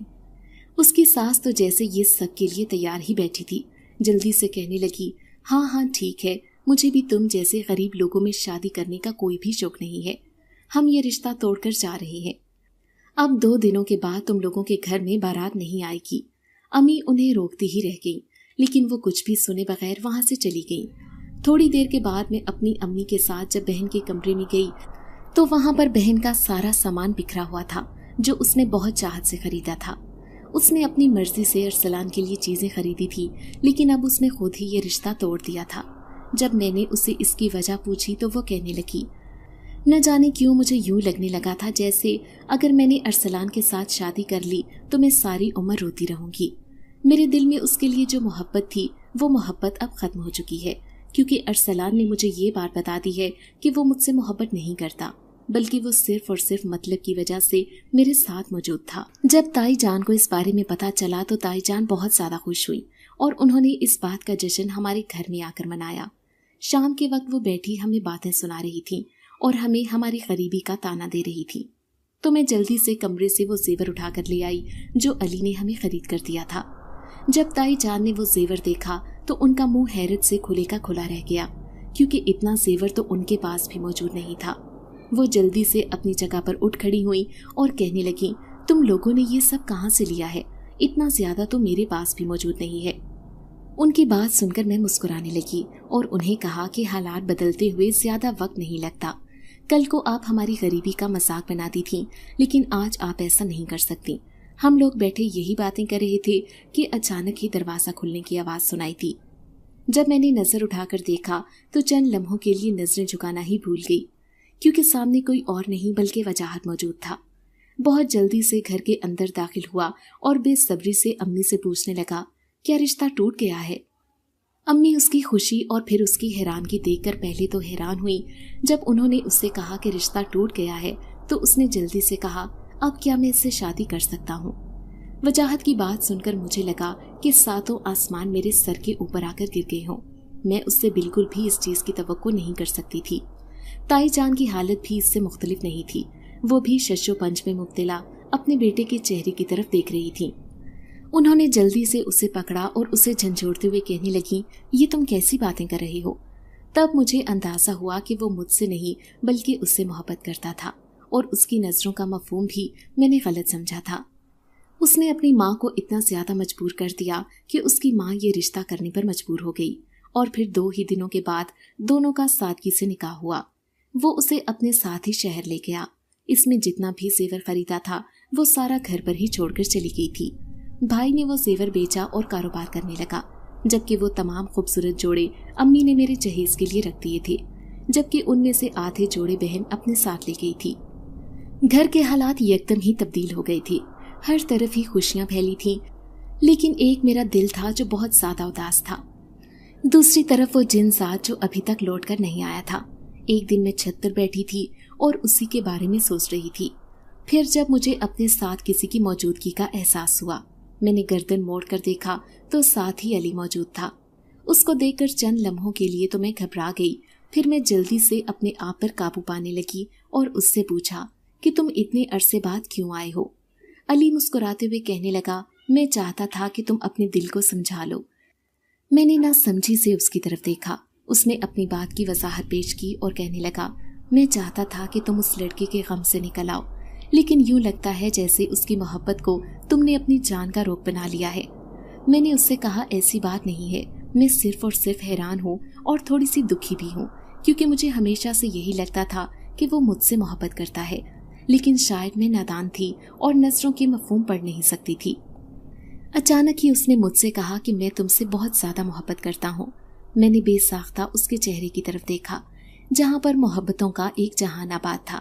اس کی ساس تو جیسے یہ سب کے لیے تیار ہی بیٹھی تھی، جلدی سے کہنے لگی، ہاں ہاں ٹھیک ہے، مجھے بھی تم جیسے غریب لوگوں میں شادی کرنے کا کوئی بھی شوق نہیں ہے، ہم یہ رشتہ توڑ کر جا رہے ہیں۔ اب 2 دنوں کے بعد تم لوگوں کے گھر میں بارات نہیں آئے گی۔ امی انہیں روکتی ہی رہ گئی لیکن وہ کچھ بھی سنے بغیر وہاں سے چلی گئی۔ تھوڑی دیر کے بعد میں اپنی امی کے ساتھ جب بہن کے کمرے میں گئی تو وہاں پر بہن کا سارا سامان بکھرا ہوا تھا جو اس نے بہت چاہت سے خریدا تھا۔ اس نے اپنی مرضی سے ارسلان کے لیے چیزیں خریدی تھی لیکن اب اس نے خود ہی یہ رشتہ توڑ دیا تھا۔ جب میں نے اسے اس کی وجہ پوچھی تو وہ کہنے لگی، نہ جانے کیوں مجھے یوں لگنے لگا تھا جیسے اگر میں نے ارسلان کے ساتھ شادی کر لی تو میں ساری عمر روتی رہوں گی۔ میرے دل میں اس کے لیے جو محبت تھی وہ محبت اب ختم ہو چکی ہے، کیونکہ ارسلان نے مجھے یہ بات بتا دی ہے کہ وہ مجھ سے محبت نہیں کرتا، بلکہ وہ صرف اور صرف مطلب کی وجہ سے میرے ساتھ موجود تھا۔ جب تائی جان کو اس بارے میں پتا چلا تو تائی جان بہت زیادہ خوش ہوئی اور انہوں نے اس بات کا جشن ہمارے گھر میں آ کر منایا۔ شام کے وقت وہ بیٹھی ہمیں باتیں سنا رہی تھی اور ہمیں ہماری غریبی کا تانا دے رہی تھی، تو میں جلدی سے کمرے سے وہ زیور اٹھا کر لے آئی جو علی نے ہمیں خرید کر دیا تھا۔ جب تائی جان نے وہ زیور دیکھا تو ان کا منہ حیرت سے کھلے کا کھلا رہ گیا، کیونکہ اتنا زیور تو ان کے پاس بھی موجود نہیں تھا۔ وہ جلدی سے اپنی جگہ پر اٹھ کھڑی ہوئی اور کہنے لگیں، تم لوگوں نے یہ سب کہاں سے لیا ہے؟ اتنا زیادہ تو میرے پاس بھی موجود نہیں ہے۔ ان کی بات سن کر میں مسکرانے لگی اور انہیں کہا کہ حالات بدلتے ہوئے زیادہ وقت نہیں لگتا۔ کل کو آپ ہماری غریبی کا مذاق بناتی تھیں، لیکن آج آپ ایسا نہیں کر سکتی۔ ہم لوگ بیٹھے یہی باتیں کر رہے تھے کہ اچانک ہی دروازہ کھلنے کی آواز سنائی تھی۔ جب میں نے نظر اٹھا کر دیکھا تو چند لمحوں کے لیے نظریں جھکانا ہی بھول گئی، کیونکہ سامنے کوئی اور نہیں بلکہ وجاہت موجود تھا۔ بہت جلدی سے گھر کے اندر داخل ہوا اور بے صبری سے امی سے پوچھنے لگا، کیا رشتہ ٹوٹ گیا ہے؟ امی اس کی خوشی اور پھر اس کی حیرانگی دیکھ کر پہلے تو حیران ہوئی۔ جب انہوں نے اس سے کہا کہ رشتہ ٹوٹ گیا ہے تو اس نے جلدی سے کہا، اب کیا میں اس سے شادی کر سکتا ہوں؟ وجاہت کی بات سن کر مجھے لگا کہ ساتوں آسمان میرے سر کے اوپر آ کر گر گئے ہوں۔ میں اس سے بالکل بھی اس چیز کی توقع نہیں کر سکتی تھی۔ تائی جان کی حالت بھی اس سے مختلف نہیں تھی، وہ بھی شش و پنج میں مبتلا اپنے بیٹے کے چہرے کی طرف دیکھ رہی تھی۔ انہوں نے جلدی سے اسے پکڑا اور اسے جھنجھوڑتے ہوئے کہنے لگی، یہ تم کیسی باتیں کر رہی ہو؟ تب مجھے اندازہ ہوا کہ وہ مجھ سے نہیں بلکہ اس سے محبت کرتا تھا، اور اس کی نظروں کا مفہوم بھی میں نے غلط سمجھا تھا۔ اس نے اپنی ماں کو اتنا زیادہ مجبور کر دیا کہ اس کی ماں یہ رشتہ کرنے پر مجبور ہو گئی، اور پھر 2 ہی دنوں کے بعد دونوں کا سادگی سے نکاح ہوا۔ وہ اسے اپنے ساتھ ہی شہر لے گیا۔ اس میں جتنا بھی زیور خریدا تھا وہ سارا گھر پر ہی چھوڑ کر چلی گئی تھی۔ بھائی نے وہ زیور بیچا اور کاروبار کرنے لگا، جبکہ وہ تمام خوبصورت جوڑے امی نے میرے جہیز کے لیے رکھ دیے تھے، جبکہ ان میں سے آدھے جوڑے بہن اپنے ساتھ لے گئی تھی۔ گھر کے حالات یکدم ہی تبدیل ہو گئے تھے، ہر طرف ہی خوشیاں پھیلی تھیں، لیکن ایک میرا دل تھا جو بہت زیادہ اداس تھا۔ دوسری طرف وہ جن ذات جو ابھی تک لوٹ کر نہیں آیا تھا۔ ایک دن میں چھت پر بیٹھی تھی اور اسی کے بارے میں سوچ رہی تھی۔ پھر جب مجھے اپنے ساتھ کسی کی موجودگی کا احساس ہوا، میں نے گردن موڑ کر دیکھا تو ساتھ ہی علی موجود تھا۔ اس کو دیکھ کر چند لمحوں کے لیے تو میں گھبرا گئی، پھر میں جلدی سے اپنے آپ پر قابو پانے لگی اور اس سے پوچھا کہ تم اتنے عرصے بعد کیوں آئے ہو؟ علی مسکراتے ہوئے کہنے لگا، میں چاہتا تھا کہ تم اپنے دل کو سمجھا لو۔ میں نے نہ سمجھی سے اس کی طرف دیکھا۔ اس نے اپنی بات کی وضاحت پیش کی اور کہنے لگا، میں چاہتا تھا کہ تم اس لڑکے کے غم سے نکل آؤ، لیکن یوں لگتا ہے جیسے اس کی محبت کو تم نے اپنی جان کا روگ بنا لیا ہے۔ میں نے اس سے کہا، ایسی بات نہیں ہے، میں صرف اور صرف حیران ہوں اور تھوڑی سی دکھی بھی ہوں، کیونکہ مجھے ہمیشہ سے یہی لگتا تھا کہ وہ مجھ سے محبت کرتا ہے، لیکن شاید میں نادان تھی اور نظروں کے مفہوم پڑھ نہیں سکتی تھی۔ اچانک ہی اس نے مجھ سے کہا کہ میں تم سے بہت زیادہ محبت کرتا ہوں۔ میں نے بے ساختہ اس کے چہرے کی طرف دیکھا، جہاں پر محبتوں کا ایک جہان آباد تھا۔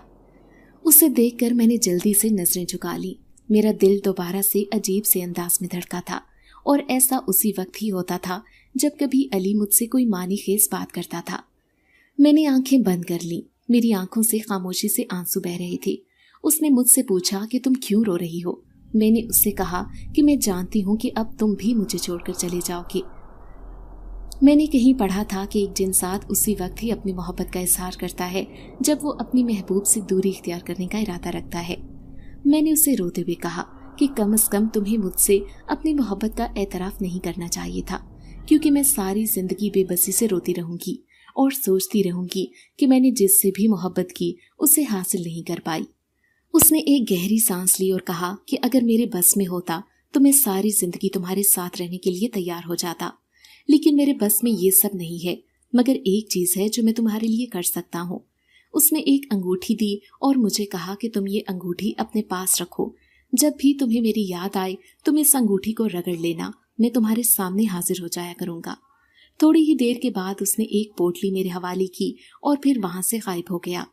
اسے دیکھ کر میں نے جلدی سے نظریں جھکا لی۔ میرا دل دوبارہ سے عجیب سے انداز میں دھڑکا تھا، اور ایسا اسی وقت ہی ہوتا تھا جب کبھی علی مجھ سے کوئی معنی خیز بات کرتا تھا۔ میں نے آنکھیں بند کر لیں، میری آنکھوں سے خاموشی سے آنسو بہ رہے تھے۔ اس نے مجھ سے پوچھا کہ تم کیوں رو رہی ہو؟ میں نے اس سے کہا کہ میں جانتی ہوں کہ اب تم بھی مجھے چھوڑ کر چلے جاؤ گے۔ میں نے کہیں پڑھا تھا کہ ایک جنسات اسی وقت ہی اپنی محبت کا اظہار کرتا ہے جب وہ اپنی محبوب سے دوری اختیار کرنے کا ارادہ رکھتا ہے۔ میں نے اسے روتے ہوئے کہا کہ کم از کم تمہیں مجھ سے اپنی محبت کا اعتراف نہیں کرنا چاہیے تھا، کیونکہ میں ساری زندگی بے بسی سے روتی رہوں گی اور سوچتی رہوں گی کہ میں نے جس سے بھی محبت کی اسے حاصل نہیں کر پائی۔ اس نے ایک گہری سانس لی اور کہا کہ اگر میرے بس میں ہوتا تو میں ساری زندگی تمہارے ساتھ رہنے کے لیے تیار ہو جاتا، لیکن میرے بس میں یہ سب نہیں ہے، مگر ایک چیز ہے جو میں تمہارے لیے کر سکتا ہوں۔ اس نے ایک انگوٹھی دی اور مجھے کہا کہ تم یہ انگوٹھی اپنے پاس رکھو، جب بھی تمہیں میری یاد آئے تم اس انگوٹھی کو رگڑ لینا، میں تمہارے سامنے حاضر ہو جایا کروں گا۔ تھوڑی ہی دیر کے بعد اس نے ایک پوٹلی میرے حوالے کی اور پھر وہاں سے غائب ہو گیا۔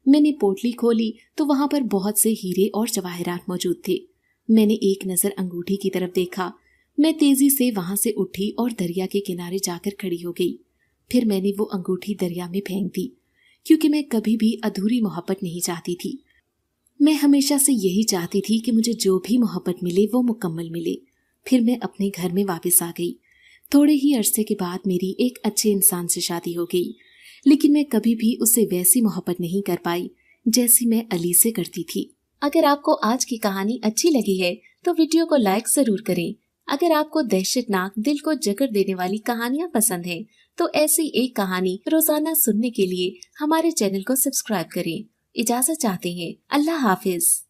میں نے پوٹلی کھولی تو وہاں پر بہت سے ہیرے اور جواہرات موجود تھے۔ میں نے ایک نظر انگوٹھی کی طرف دیکھا۔ میں تیزی سے وہاں سے اٹھی اور دریا کے کنارے جا کر کھڑی ہو گئی۔ फिर मैंने वो अंगूठी दरिया में फेंक दी, क्योंकि मैं कभी भी अधूरी मोहब्बत नहीं चाहती थी। मैं हमेशा से यही चाहती थी कि मुझे जो भी मोहब्बत मिले वो मुकम्मल मिले। फिर मैं अपने घर में वापस आ गई। थोड़े ही अरसे के बाद मेरी एक अच्छे इंसान से शादी हो गई, लेकिन मैं कभी भी उससे वैसी मोहब्बत नहीं कर पाई जैसी मैं अली से करती थी। अगर आपको आज की कहानी अच्छी लगी है तो वीडियो को लाइक जरूर करें। अगर आपको दहशतनाक, दिल को जकड़ देने वाली कहानियां पसंद हैं, तो ऐसी एक कहानी रोजाना सुनने के लिए हमारे चैनल को सब्सक्राइब करें। इजाजत चाहते हैं। अल्लाह हाफिज।